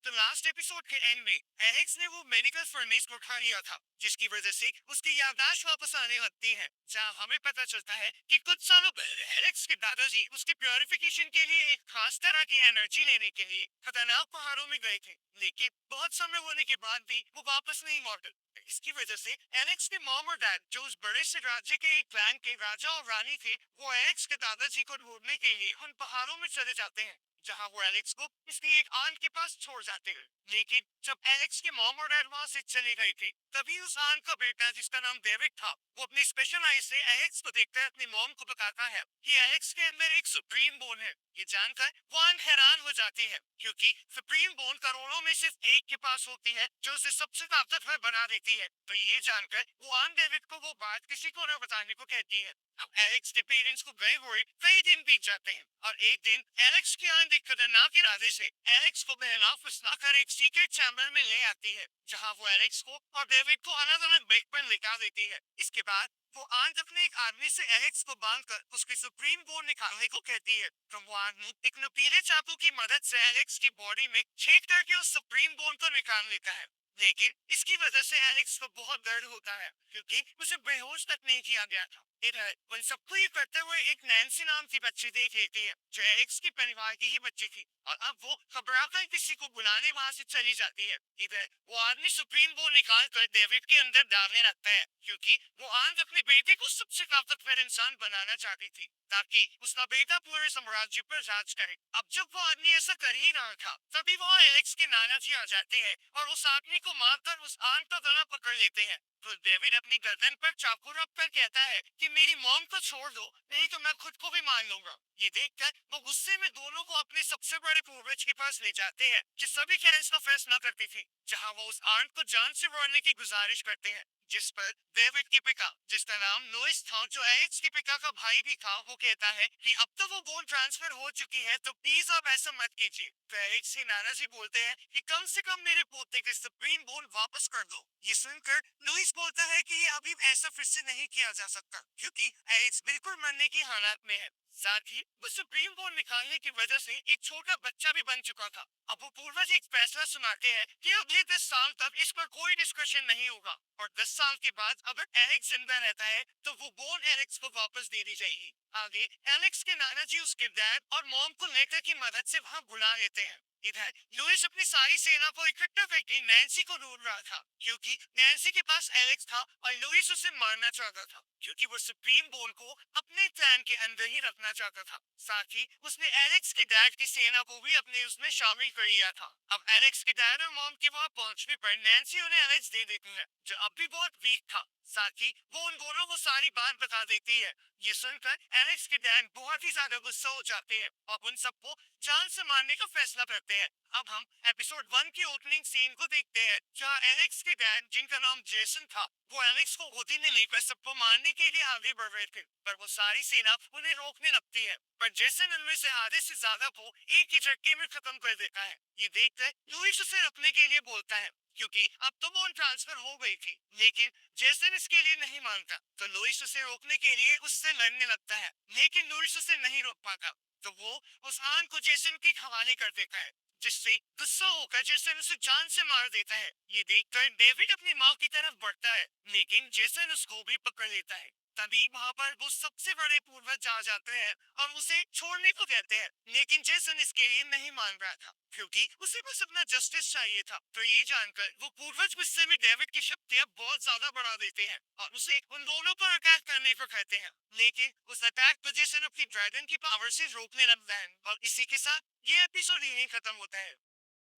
तो last episode के and में एलेक्स ने वो मेडिकल फर्नेस को उठा लिया था, जिसकी वजह से उसकी याददाश्त वापस आने लगती है। जहां हमें पता चलता है कि कुछ सालों पहले एलेक्स के दादाजी उसकी प्योरिफिकेशन के लिए एक खास तरह की एनर्जी लेने के लिए खतरनाक पहाड़ों में गए थे, लेकिन बहुत समय होने के बाद भी वो वापस नहीं लौटे। इसकी वजह से एलेक्स के मॉम और डैड, जो उस बड़े से राज्य के एक क्लैन के राजा और रानी थे, वो एलेक्स के दादाजी को ढूंढने के लिए उन पहाड़ों में चले जाते हैं, जहां वो एलेक्स को इसकी एक आंट के पास छोड़ जाते हैं। लेकिन जब एलेक्स के मॉम और डैड वहां से चले गए थे, तभी उस आंट का बेटा, जिसका नाम डेविड था, वो अपनी स्पेशल आई से एलेक्स को देखकर अपनी मॉम को बताता है कि एलेक्स के अंदर एक सुप्रीम बोन है। ये जानकर वो आंट हैरान हो जाती है, क्योंकि सुप्रीम बोन करोड़ों में सिर्फ एक के पास होती है, जो उसे सबसे ताकतवर बना देती है। तो ये जानकर वो आंट डेविड को वो बात किसी को न बताने को कहती है। अब एलेक्स के पेरेंट्स को गए हुए कई दिन बीत जाते हैं, और एक दिन एलेक्स की आंट एक खतरनाक इरादे से एलेक्स को बहला फुसला कर एक सीक्रेट चैम्बर में ले आती है, जहां वो एलेक्स को और डेविड को अलग अलग बेड पर लेटा देती है। इसके बाद वो आंट अपने एक आदमी से एलेक्स को बांधकर उसकी सुप्रीम बोन निकालने को कहती है। तो वो आदमी एक नुकीले चाकू की मदद से एलेक्स की बॉडी में छेद करके उस सुप्रीम बोन को निकाल लेता है। लेकिन इसकी वजह से एलेक्स को बहुत दर्द होता है, क्योंकि उसे बेहोश तक नहीं किया गया था। इधर उन सबको ये करते हुए एक नैन्सी नाम की बच्ची देख लेती है, जो एलेक्स के परिवार की ही बच्ची थी, और अब वो घबराकर किसी को बुलाने वहां से चली जाती है। इधर वो आदमी सुप्रीम बोन निकाल कर डेविड के अंदर डालने लगता है, क्योंकि वो आंट अपने बेटे को सबसे ताकतवर इंसान बनाना चाहती थी, ताकि उसका बेटा पूरे साम्राज्य पर राज करे। अब जब वो आदमी ऐसा कर ही रहा था, तभी वहाँ एलेक्स के नाना जी आ जाते हैं और उस आदमी को मारकर उस आंट का गला पकड़ लेते हैं। तो डेविड अपनी गर्दन पर चाकू रख कर कहता है कि मेरी मॉम को छोड़ दो, नहीं तो मैं खुद को भी मार लूंगा। ये देखकर वो गुस्से में दोनों को अपने सबसे बड़े पूर्वज के पास ले जाते हैं, जो सभी कैंस का फैसला करती थी, जहां वो उस आंट को जान से मारने की गुजारिश करते हैं। जिस पर डेविड के पिता, जिसका नाम लुइस था, जो एलेक्स के पिता का भाई भी था, वो कहता है कि अब तो वो बोन ट्रांसफर हो चुकी है, तो प्लीज आप ऐसा मत कीजिए। तो एलेक्स से नाना जी बोलते हैं कि कम से कम मेरे पोते के सुप्रीम बोन वापस कर दो। ये सुनकर लुइस बोलता है कि ये अभी ऐसा फिर से नहीं किया जा सकता, क्योंकि एलेक्स बिल्कुल मरने की हालत में है। साथ ही वो सुप्रीम बोन निकालने की वजह से एक छोटा बच्चा भी बन चुका था। अब वो पूर्वज एक फैसला सुनाते हैं कि अगले 10 साल तक इस पर कोई डिस्कशन नहीं होगा, और 10 साल के बाद अगर एलेक्स जिंदा रहता है तो वो बोन एलेक्स को वापस दे दी जाएगी। आगे एलेक्स के नाना जी उसके डैड और मॉम को लेटर की मदद से वहां बुला लेते हैं। इधर लुइस अपनी सारी सेना को इकट्ठा करके नैन्सी को ढूंढ रहा था, क्योंकि नैन्सी के पास एलेक्स था और लुइस उसे मारना चाहता था, क्योंकि वो सुप्रीम बोन को अपने क्लैन के अंदर ही रखना चाहता था। साथ ही उसने एलेक्स के डैड की सेना को भी अपने उसमें शामिल कर लिया था। अब एलेक्स के डैड और मॉम के वहां पहुंचने पर नैन्सी उन्हें एलेक्स दे देती है, जो अब भी बहुत वीक था। साथ ही वो उन दोनों को सारी बात बता देती है। ये सुनकर एलेक्स के डैड बहुत ही ज्यादा गुस्सा हो जाते हैं और उन सबको जान से मारने का फैसला करते हैं। अब हम एपिसोड 1 की ओपनिंग सीन को देखते हैं, जहां एलेक्स के डैड, जिनका नाम जेसन था, वो एलेक्स को गोदी में लेकर सबको मारने के लिए आगे बढ़ रहे थे, पर वो सारी सेना उन्हें रोकने लगती है। पर जेसन उनमें से आधे से ज्यादा को एक ही झटके में खत्म कर देता है। ये देखकर लुइस उसे रोकने के लिए बोलता है, क्योंकि अब तो बोन ट्रांसफर हो गई थी, लेकिन जेसन इसके लिए नहीं मानता। तो लुइस उसे रोकने के लिए उससे लड़ने लगता है, लेकिन लुइस उसे नहीं रोक पाता। तो वो उस आन को जेसन के हवाले कर देता है, जिससे गुस्सा होकर जेसन उसे जान से मार देता है। ये देखकर डेविड अपनी माँ की तरफ बढ़ता है, लेकिन जेसन उसको भी पकड़ लेता है। तभी वहाँ पर वो सबसे बड़े पूर्वज आ जाते हैं और उसे छोड़ने को कहते हैं, लेकिन जेसन इसके लिए नहीं मान रहा था, क्योंकि उसे बस अपना जस्टिस चाहिए था। तो ये जानकर वो पूर्वज गुस्से में डेविड की शक्तियाँ बहुत ज्यादा बढ़ा देते हैं और उसे उन दोनों पर अटैक करने को कहते हैं। लेकिन उस अटैक को जेसन अपनी ड्रैगन की पावर से रोकने लगता है, और इसी के साथ ये एपिसोड यहीं खत्म होता है।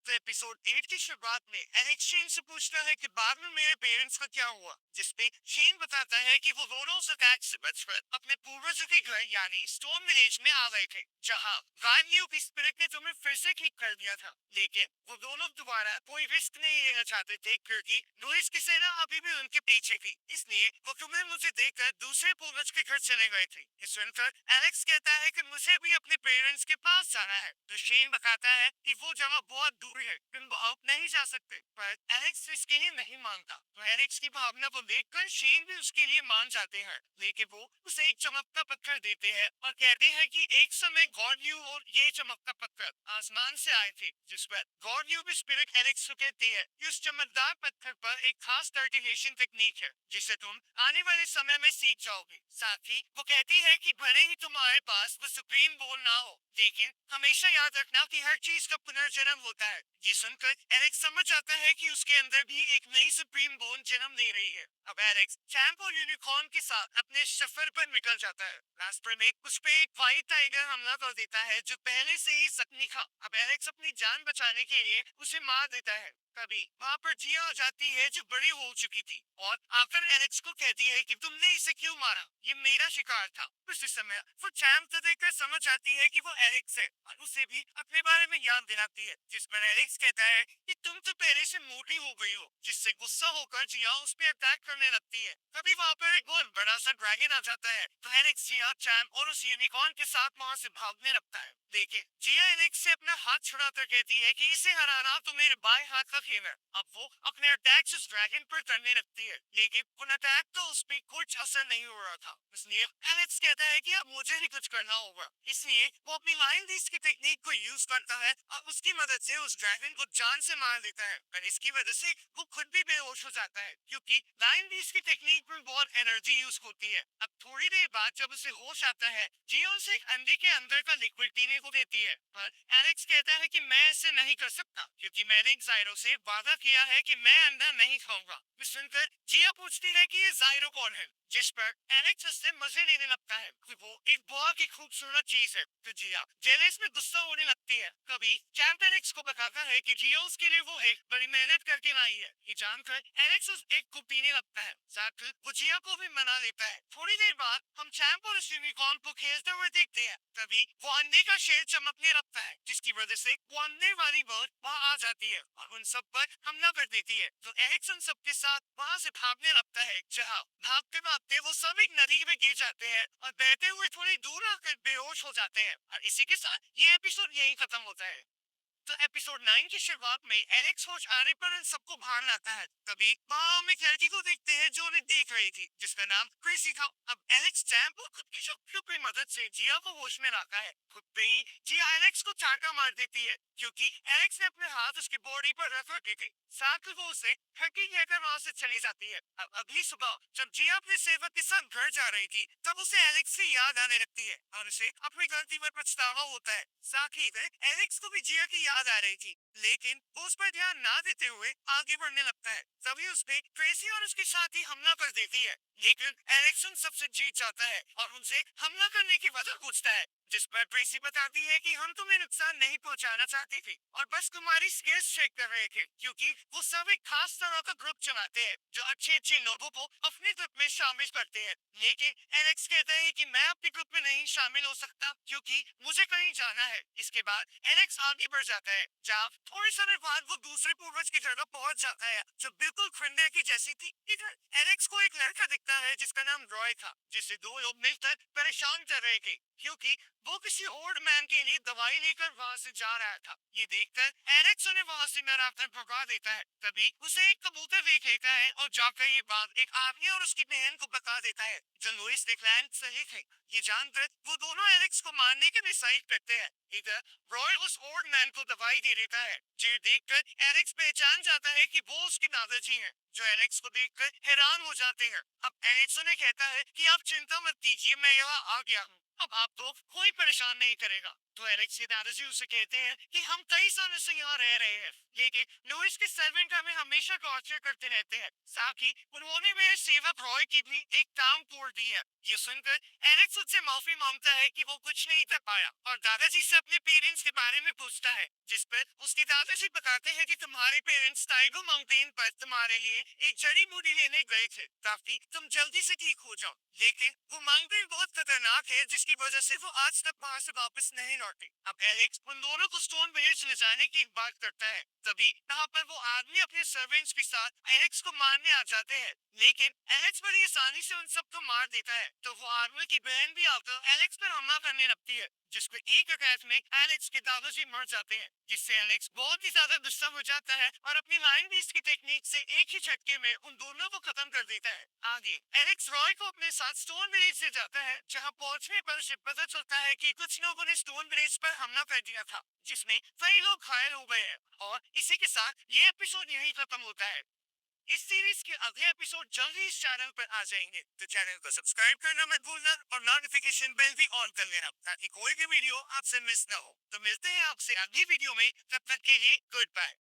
तो एपिसोड 8 की शुरुआत में एलेक्स शेन से पूछता है कि बाद में मेरे पेरेंट्स का क्या हुआ, जिसपे शेन बताता है कि वो दोनों उस अटैक से बचकर अपने पूर्वजों के घर यानी स्टोन विलेज में आ गए थे, जहां गायनियों की स्पिरिट ने तुम्हें फिर से ठीक कर दिया था। लेकिन वो दोनों दोबारा कोई रिस्क नहीं लेना चाहते थे, क्योंकि लुइस की सेना अभी भी उनके पीछे थी, इसलिए वो तुम्हें मुझे देखकर दूसरे पूर्वज के घर चले गए थे। इस सुनकर एलेक्स कहता है कि मुझे भी अपने पेरेंट्स के पास जाना है। तो शेन बताता है कि वो जगह बहुत दूर है, तुम बचाओ नहीं जा सकते, पर एलेक्स इसके लिए नहीं मानता। तो एलेक्स की भावना को देखकर शेन भी उसके लिए मान जाते हैं, लेकिन वो उसे एक चमकता पत्थर देते हैं और कहते हैं कि एक समय गॉड और ये चमकता पत्थर आसमान से आए थे, जिस पर गॉड भी स्पिरिट एलेक्स को कहते हैं कि उस चमकदार पत्थर पर एक खास कल्टीवेशन टेक्निक है जिसे तुम आने वाले समय में सीख जाओगे। साथ ही वो कहती है कि भले ही तुम्हारे पास वो सुप्रीम बोल ना हो, लेकिन हमेशा याद रखना कि हर चीज का पुनर्जन्म होता है। ये सुनकर एलेक्स समझ जाता है कि उसके अंदर भी एक नई सुप्रीम बोन जन्म ले रही है। अब एलेक्स चैंप और यूनिकॉर्न के साथ अपने सफर पर निकल जाता है। रास्ते में उस पे एक व्हाइट टाइगर हमला कर देता है जो पहले से ही जख्मी था। अब एलेक्स अपनी जान बचाने के लिए उसे मार देता है। तभी वहाँ पर जिया आ जाती है जो बड़ी हो चुकी थी और आकर एलेक्स को कहती है कि तुमने इसे क्यों मारा, ये मेरा शिकार था। उसी समय वो चैंप को देखकर समझ जाती है कि वो एलेक्स है और उसे भी अपने बारे में याद दिलाती है, जिस पर एलेक्स कहता है कि तुम तो पहले से मोटी हो गई हो, जिससे गुस्सा होकर जिया उस पर अटैक करने लगती है। तभी वहाँ पर एक बहुत बड़ा सा ड्रैगन आ जाता है, तो एलेक्स जिया चैंप और उस यूनिकॉर्न के साथ वहाँ से भागने लगता है। देखिए जिया एलेक्स से अपना हाथ छुड़ाकर कहती है कि इसे हराना तो मेरे बाएं हाथ का खेल है। अब वो अपने अटैक उस ड्रैगन पर करने लगती है, लेकिन उन अटैक तो उस पर कुछ असर नहीं हो रहा था। इसलिए एलेक्स कहता है कि अब मुझे ही कुछ करना होगा। इसलिए वो अपनी लाइन बीस्ट की टेक्निक को यूज करता है और उसकी मदद से उस ड्रैगन को जान से मार देता है। और इसकी वजह से वो खुद भी बेहोश हो जाता है, क्योंकि लाइन बीस्ट की टेक्निक में बहुत एनर्जी यूज होती है। अब थोड़ी देर बाद जब उसे होश आता है, जियो उसे एक अंडे के अंदर का लिक्विड पीने को देती है, पर एलेक्स कहता है कि मैं ऐसे नहीं कर सकता, क्योंकि मैंने जायरो से वादा किया है कि मैं अंडा नहीं खाऊंगा। सुनकर जिया पूछती है कि ये जायरो कौन है, जिस पर एलेक्स उससे मजे लेने लगता है कि वो एक बहुत ही खूबसूरत चीज है। तो जिया जेलेस में गुस्सा होने लगती है। कभी चैंप एलेक्स को बताता है कि जिया उसके लिए वो एक बड़ी मेहनत करके लाई है। ये जानकर एलेक्स उस एक को पीने लगता है, साथ ही वो जिया को भी मना लेता है। थोड़ी देर बाद हम चैंप और उस यूनिकॉर्न को खेलते हुए देखते हैं। तभी वो अंडे का शेर चमकने लगता है, जिसकी वजह से वो अंडे वाली बर्ड वहाँ आ जाती है और उन सब पर हमला कर देती है। तो एलेक्स उन सबके साथ वहाँ से भागने लगता है, जहाँ भागते भागते वो सब एक नदी में गिर जाते हैं और बहते हुए थोड़ी दूर आकर बेहोश हो जाते हैं। और इसी के साथ ये एपिसोड यही खत्म होता है। तो एपिसोड 9 की शुरुआत में एलेक्स होश आने पर इन सबको बाहर लाता है। तभी वहाँ हम एक लड़की को देखते हैं जो उन्हें देख रही थी, जिसका नाम क्रेसी था। अब एलेक्स चैंप और खुद की शक्तियों की मदद से जिया को होश में लाता है। खुद पे ही जिया एलेक्स को चाटा मार देती है, क्योंकि एलेक्स ने अपने हाथ उसकी बॉडी पर रख रखे थे। साथ ही वो उसे ठगी कहकर वहाँ से चली जाती है। अब अगली सुबह जब जिया अपने सेवक के साथ घर जा रही थी, तब उसे एलेक्स की याद आने लगती है और उसे अपनी गलती पर पछतावा होता है। साथ ही एलेक्स को भी जिया की याद आ रही थी, लेकिन वो उस पर ध्यान ना देते हुए आगे बढ़ने लगता है। तभी उस पे ट्रेसी और उसके साथी हमला कर देती है, लेकिन एलेक्स उन सबसे जीत जाता है और उनसे हमला करने की वजह पूछता है, जिस पर ट्रेसी बताती है कि हम तुम्हें नुकसान नहीं पहुंचाना चाहते थे और बस तुम्हारी स्किल्स चेक कर रहे थे, क्योंकि वो सब एक खास तरह का ग्रुप चलाते हैं जो अच्छे अच्छे लोगों को अपने ग्रुप में शामिल करते हैं। लेकिन एलेक्स कहता है कि मैं अपने ग्रुप में नहीं शामिल हो सकता, क्योंकि मुझे कहीं जाना है। इसके बाद एलेक्स आगे बढ़ जाता है, जहाँ थोड़े समय बाद वो दूसरे पूर्वज की जगह पहुंच जाता है जो बिल्कुल खंडर की जैसी थी। इधर एलेक्स को एक लड़का दिखता है जिसका नाम रॉय था, जिसे दो लोग मिलकर परेशान कर रहे थे, क्योंकि वो किसी ओल्ड मैन के लिए दवाई लेकर वहाँ से जा रहा था। ये देखकर एलेक्स उन्हें वहाँ से मारकर भगा देता है। तभी उसे एक कबूतर देख लेता है और जाकर ये बात एक आदमी और उसकी बहन को बता देता है जो लुइस डिक्लैन सही थे। ये जानकर वो दोनों एलेक्स को मारने के डिसाइड करते हैं। इधर रॉय उस ओल्ड मैन को दवाई दे देता है, जो देखकर एलेक्स पहचान जाता है कि वो उसके दादाजी हैं, जो एलेक्स को देखकर हैरान हो जाते हैं। अब एलेक्स उन्हें कहता है कि आप चिंता मत कीजिए, मैं यहाँ आ गया हूँ, अब आपको कोई परेशान नहीं करेगा। तो एलेक्स के दादाजी उसे कहते हैं कि हम कई सालों से यहाँ रह रहे हैं, लेकिन लुइस के सर्वेंट हमें हमेशा टॉर्चर करते रहते हैं। साथ ही उन्होंने मेरे सेवक रॉय की भी एक टांग तोड़ दी है। ये सुनकर एलेक्स उससे माफी मांगता है कि वो कुछ नहीं कर पाया और दादाजी से अपने पेरेंट्स के बारे में पूछता है, जिस पर उसके दादाजी बताते हैं कि तुम्हारे पेरेंट्स टाइगर माउंटेन पर तुम्हारे लिए एक जड़ी बूटी लेने गए थे ताकि तुम जल्दी से ठीक हो जाओ, लेकिन वो माउंटेन बहुत खतरनाक है, जिसकी वजह से वो आज तक वहां से वापस नहीं लौटे। अब एलेक्स उन दोनों को स्टोन विलेज ले जाने की बात करता है। तभी यहाँ पर वो आदमी अपने सर्वेंट्स के साथ एलेक्स को मारने आ जाते हैं, लेकिन एलेक्स बड़ी आसानी से उन सबको मार देता है। तो वो आदमी की बहन भी आकर एलेक्स पर हमला करने लगती है, जिसमें एक अटैक में एलेक्स के दादाजी मर जाते हैं, जिससे एलेक्स बहुत ही ज्यादा गुस्सा हो जाता है और अपनी लाइन बीस्ट की टेक्निक से एक ही झटके में उन दोनों को खत्म कर देता है। आगे एलेक्स रॉय को अपने साथ स्टोन विलेज से जाता है, जहां पहुंचने पर उसे पता चलता है कि कुछ लोगों ने स्टोन विलेज पर हमला कर दिया था, जिसमें कई लोग घायल हो गए हैं। और इसी के साथ ये एपिसोड यही खत्म होता है। इस सीरीज के अगले एपिसोड जल्दी इस चैनल पर आ जाएंगे, तो चैनल को सब्सक्राइब करना मत भूलना और नोटिफिकेशन बेल भी ऑन कर लेना, ताकि कोई भी वीडियो आपसे मिस ना हो। तो मिलते हैं आपसे अगली वीडियो में, तब तक के लिए गुड बाय।